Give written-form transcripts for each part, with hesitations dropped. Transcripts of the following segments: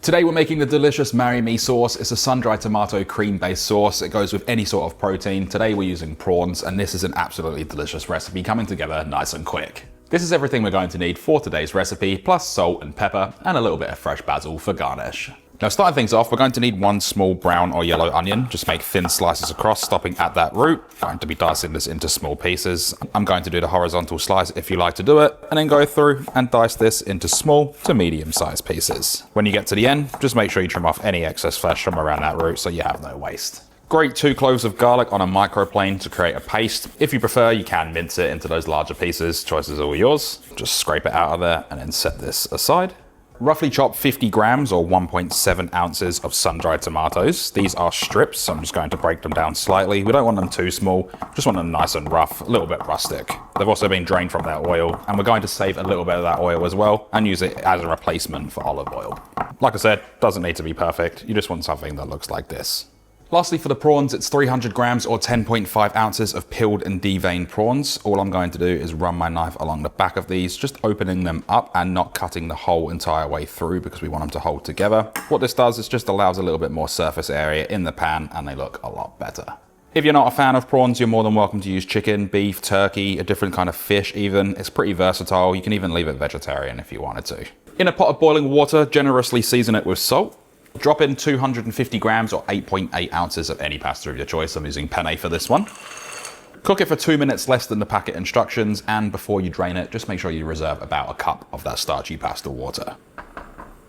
Today we're making the delicious Marry Me sauce. It's a sun-dried tomato cream-based sauce. It goes with any sort of protein. Today we're using prawns, and this is an absolutely delicious recipe coming together nice and quick. This is everything we're going to need for today's recipe, plus salt and pepper, and a little bit of fresh basil for garnish. Now, starting things off, we're going to need one small brown or yellow onion. Just make thin slices across, stopping at that root. I'm going to be dicing this into small pieces. I'm going to do the horizontal slice if you like to do it, and then go through and dice this into small to medium-sized pieces. When you get to the end, just make sure you trim off any excess flesh from around that root so you have no waste. Grate 2 cloves of garlic on a microplane to create a paste. If you prefer, you can mince it into those larger pieces. Choice is all yours. Just scrape it out of there and then set this aside. Roughly chop 50 grams or 1.7 ounces of sun-dried tomatoes. These are strips, so I'm just going to break them down slightly. We don't want them too small, just want them nice and rough, a little bit rustic. They've also been drained from their oil, and we're going to save a little bit of that oil as well and use it as a replacement for olive oil. Like I said, doesn't need to be perfect. You just want something that looks like this. Lastly, for the prawns, it's 300 grams or 10.5 ounces of peeled and deveined prawns. All I'm going to do is run my knife along the back of these, just opening them up and not cutting the whole entire way through because we want them to hold together. What this does is just allows a little bit more surface area in the pan and they look a lot better. If you're not a fan of prawns, you're more than welcome to use chicken, beef, turkey, a different kind of fish even. It's pretty versatile. You can even leave it vegetarian if you wanted to. In a pot of boiling water, generously season it with salt. Drop in 250 grams or 8.8 ounces of any pasta of your choice. I'm using penne for this one. Cook it for 2 minutes less than the packet instructions, and before you drain it, just make sure you reserve about a cup of that starchy pasta water.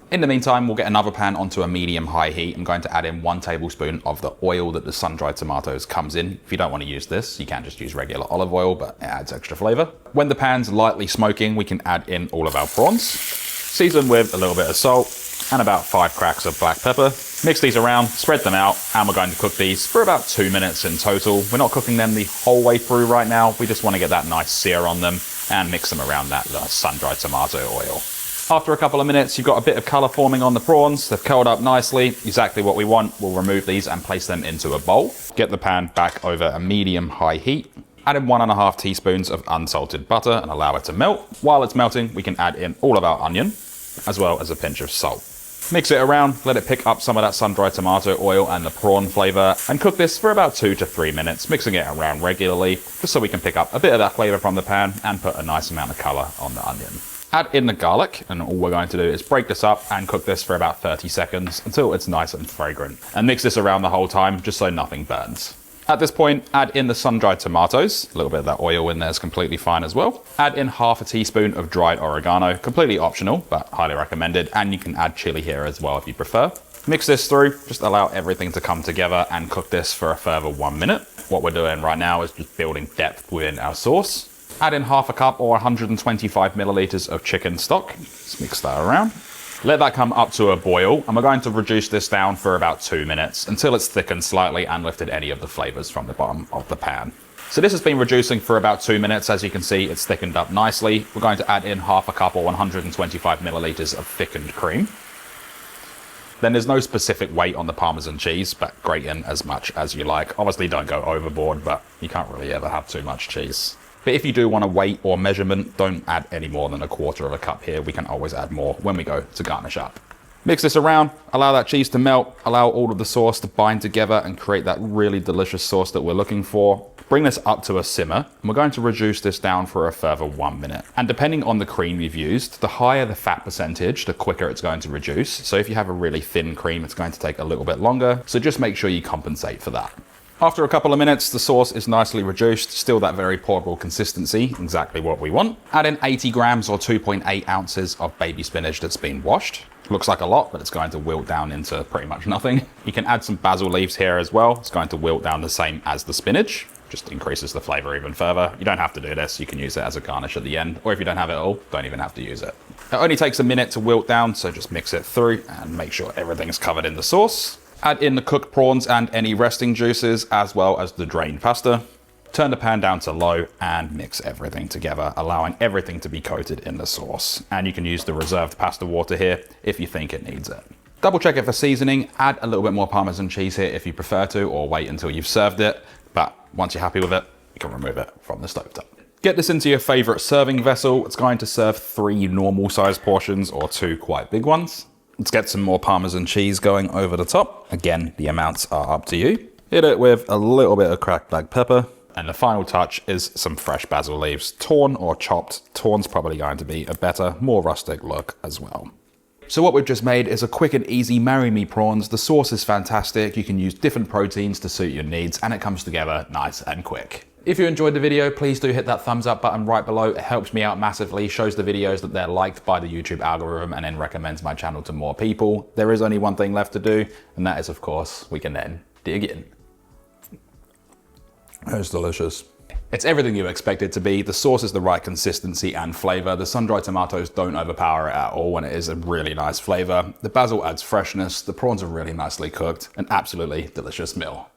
In the meantime, we'll get another pan onto a medium-high heat. I'm going to add in 1 tablespoon of the oil that the sun-dried tomatoes comes in. If you don't want to use this, you can just use regular olive oil, but it adds extra flavor. When the pan's lightly smoking, we can add in all of our prawns. Season with a little bit of salt and about 5 cracks of black pepper. Mix these around, spread them out, and we're going to cook these for about 2 minutes in total. We're not cooking them the whole way through right now. We just want to get that nice sear on them and mix them around that sun-dried tomato oil. After a couple of minutes, you've got a bit of color forming on the prawns. They've curled up nicely, exactly what we want. We'll remove these and place them into a bowl. Get the pan back over a medium-high heat. Add in 1.5 teaspoons of unsalted butter and allow it to melt. While it's melting, we can add in all of our onion, as well as a pinch of salt. Mix it around, let it pick up some of that sun-dried tomato oil and the prawn flavor, and cook this for about 2 to 3 minutes, mixing it around regularly, just so we can pick up a bit of that flavor from the pan and put a nice amount of color on the onion. Add in the garlic, and all we're going to do is break this up and cook this for about 30 seconds until it's nice and fragrant. And mix this around the whole time, just so nothing burns. At this point, add in the sun-dried tomatoes. A little bit of that oil in there is completely fine as well. Add in half a teaspoon of dried oregano, completely optional, but highly recommended. And you can add chili here as well if you prefer. Mix this through, just allow everything to come together and cook this for a further 1 minute. What we're doing right now is just building depth within our sauce. Add in half a cup or 125 milliliters of chicken stock. Just mix that around. Let that come up to a boil, and we're going to reduce this down for about 2 minutes until it's thickened slightly and lifted any of the flavors from the bottom of the pan. So this has been reducing for about 2 minutes. As you can see, it's thickened up nicely. We're going to add in half a cup or 125 milliliters of thickened cream. Then there's no specific weight on the Parmesan cheese, but grate in as much as you like. Obviously don't go overboard, but you can't really ever have too much cheese. But if you do want a weight or measurement, don't add any more than 1/4 of a cup here. We can always add more when we go to garnish up. Mix this around, allow that cheese to melt, allow all of the sauce to bind together and create that really delicious sauce that we're looking for. Bring this up to a simmer, and we're going to reduce this down for a further 1 minute. And depending on the cream you've used, the higher the fat percentage, the quicker it's going to reduce. So if you have a really thin cream, it's going to take a little bit longer. So just make sure you compensate for that. After a couple of minutes, the sauce is nicely reduced, still that very pourable consistency, exactly what we want. Add in 80 grams or 2.8 ounces of baby spinach that's been washed. Looks like a lot, but it's going to wilt down into pretty much nothing. You can add some basil leaves here as well. It's going to wilt down the same as the spinach, just increases the flavor even further. You don't have to do this, you can use it as a garnish at the end, or if you don't have it at all, don't even have to use it. It only takes a minute to wilt down, so just mix it through and make sure everything's covered in the sauce. Add in the cooked prawns and any resting juices, as well as the drained pasta. Turn the pan down to low and mix everything together, allowing everything to be coated in the sauce. And you can use the reserved pasta water here if you think it needs it. Double check it for seasoning. Add a little bit more Parmesan cheese here if you prefer to, or wait until you've served it. But once you're happy with it, you can remove it from the stovetop. Get this into your favorite serving vessel. It's going to serve 3 normal sized portions or 2 quite big ones. Let's get some more Parmesan cheese going over the top. Again, the amounts are up to you. Hit it with a little bit of cracked black pepper. And the final touch is some fresh basil leaves, torn or chopped. Torn's probably going to be a better, more rustic look as well. So what we've just made is a quick and easy marry me prawns. The sauce is fantastic. You can use different proteins to suit your needs, and it comes together nice and quick. If you enjoyed the video, please do hit that thumbs up button right below. It helps me out massively, shows the videos that they're liked by the YouTube algorithm, and then recommends my channel to more people. There is only one thing left to do, and that is, of course, we can then dig in. It's delicious. It's everything you expect it to be. The sauce is the right consistency and flavor. The sun-dried tomatoes don't overpower it at all when it is a really nice flavor. The basil adds freshness. The prawns are really nicely cooked. An absolutely delicious meal.